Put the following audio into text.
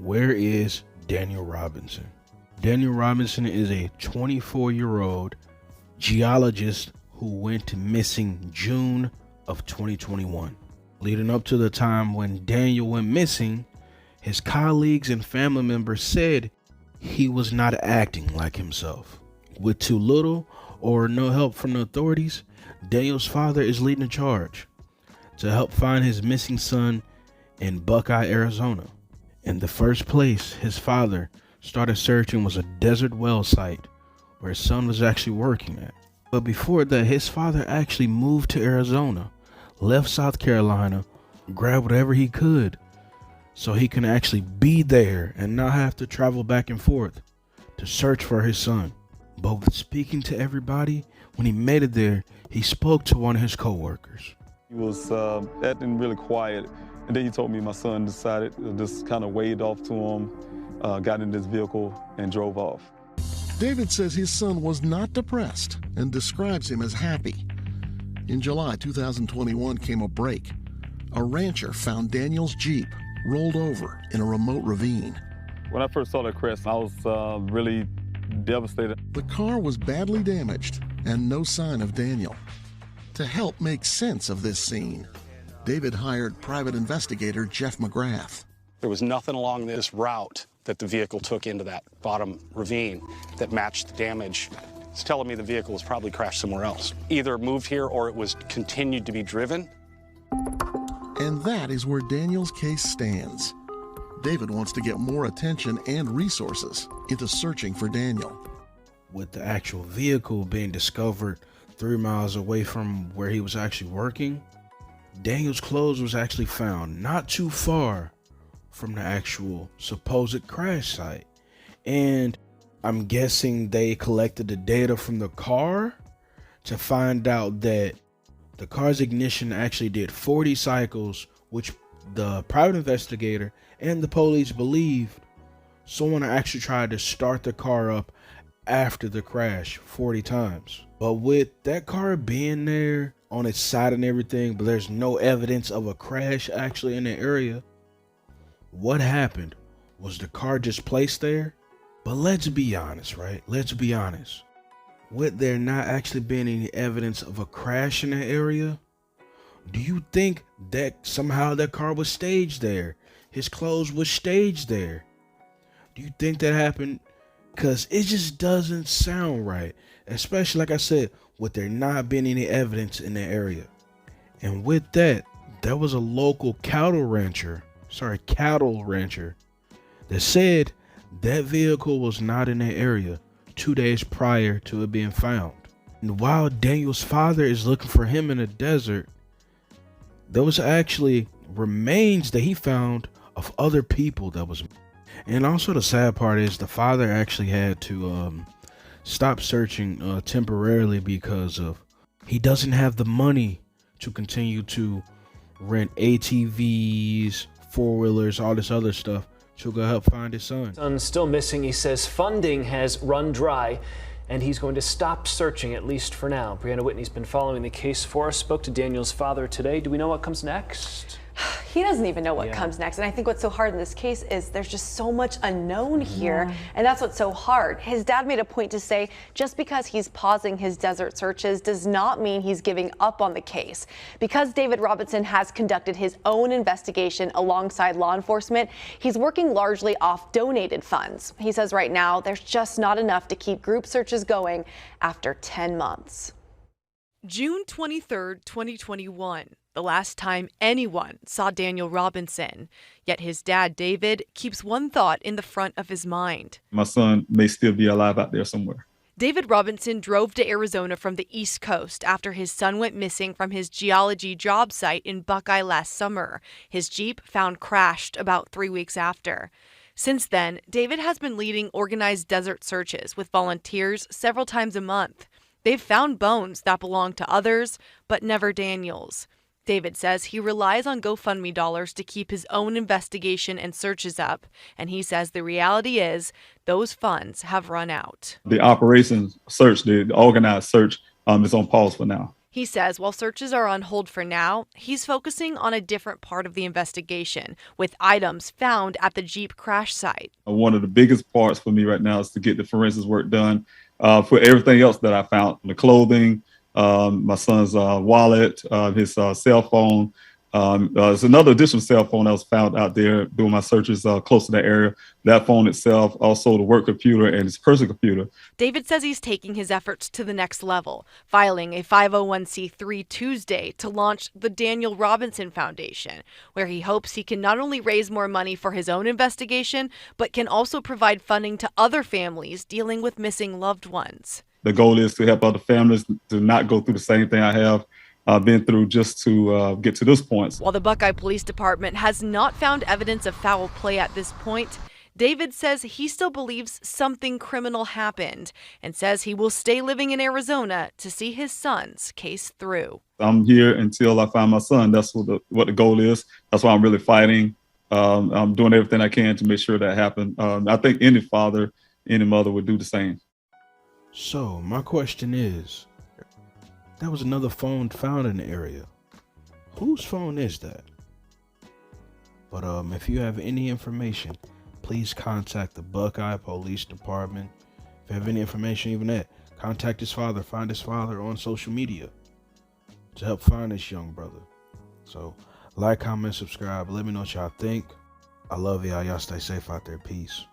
Where is Daniel Robinson? Daniel Robinson is a 24-year-old geologist who went missing June of 2021. Leading up to the time when Daniel went missing, his colleagues and family members said he was not acting like himself. With too little or no help from the authorities, Daniel's father is leading the charge to help find his missing son in Buckeye, Arizona. In the first place his father started searching was a desert well site where his son was actually working at. But before that, his father actually moved to Arizona, left South Carolina, grabbed whatever he could so he can actually be there and not have to travel back and forth to search for his son. But with speaking to everybody, when he made it there, he spoke to one of his co-workers. He was acting really quiet, and then he told me my son decided to just kind of waved off to him, got in this vehicle and drove off. David says his son was not depressed and describes him as happy. In July 2021 came a break. A rancher found Daniel's Jeep rolled over in a remote ravine. When I first saw that crash, I was really devastated. The car was badly damaged and no sign of Daniel. To help make sense of this scene, David hired private investigator Jeff McGrath. There was nothing along this route that the vehicle took into that bottom ravine that matched the damage. It's telling me the vehicle was probably crashed somewhere else. Either moved here or it was continued to be driven. And that is where Daniel's case stands. David wants to get more attention and resources into searching for Daniel. With the actual vehicle being discovered 3 miles away from where he was actually working, Daniel's clothes was actually found not too far from the actual supposed crash site. And I'm guessing they collected the data from the car to find out that the car's ignition actually did 40 cycles, which the private investigator and the police believed someone actually tried to start the car up after the crash 40 times. But with that car being there on its side and everything, but there's no evidence of a crash actually in the area, what happened? Was the car just placed there? But let's be honest, right? Let's be honest. With there not actually being any evidence of a crash in the area, do you think that somehow that car was staged there? His clothes was staged there? Do you think that happened? Because it just doesn't sound right. Especially, like I said, with there not being any evidence in the area. And with that, there was a local cattle rancher that said that vehicle was not in the area 2 days prior to it being found. And while Daniel's father is looking for him in the desert, there was actually remains that he found of other people that was. And also the sad part is the father actually had to stop searching temporarily because of he doesn't have the money to continue to rent ATVs, four-wheelers, all this other stuff to go help find his son. Son's still missing. He says funding has run dry and he's going to stop searching, at least for now. Brianna Whitney's been following the case for us, spoke to Daniel's father today. Do we know what comes next? He doesn't even know what comes next. And I think what's so hard in this case is there's just so much unknown here. And that's what's so hard. His dad made a point to say just because he's pausing his desert searches does not mean he's giving up on the case. Because David Robinson has conducted his own investigation alongside law enforcement, he's working largely off donated funds. He says right now there's just not enough to keep group searches going after 10 months. June 23rd, 2021, the last time anyone saw Daniel Robinson. Yet his dad, David, keeps one thought in the front of his mind. My son may still be alive out there somewhere. David Robinson drove to Arizona from the East Coast after his son went missing from his geology job site in Buckeye last summer. His Jeep found crashed about 3 weeks after. Since then, David has been leading organized desert searches with volunteers several times a month. They've found bones that belong to others, but never Daniel's. David says he relies on GoFundMe dollars to keep his own investigation and searches up. And he says the reality is those funds have run out. The operations search, the organized search is on pause for now. He says while searches are on hold for now, he's focusing on a different part of the investigation, with items found at the Jeep crash site. One of the biggest parts for me right now is to get the forensics work done for everything else that I found, the clothing, my son's wallet, his cell phone. There's another additional cell phone that was found out there doing my searches close to that area. That phone itself, also the work computer and his personal computer. David says he's taking his efforts to the next level, filing a 501c3 Tuesday to launch the Daniel Robinson Foundation, where he hopes he can not only raise more money for his own investigation, but can also provide funding to other families dealing with missing loved ones. The goal is to help other families to not go through the same thing I have been through just to get to this point. While the Buckeye Police Department has not found evidence of foul play at this point, David says he still believes something criminal happened and says he will stay living in Arizona to see his son's case through. I'm here until I find my son. That's what the goal is. That's why I'm really fighting. I'm doing everything I can to make sure that happens. I think any father, any mother would do the same. So my question is, there was another phone found in the area. Whose phone is that? But if you have any information, please contact the Buckeye Police Department. If you have any information, even that, contact his father, find his father on social media to help find this young brother. So like, comment, subscribe, let me know what y'all think. I love y'all. Y'all stay safe out there. Peace.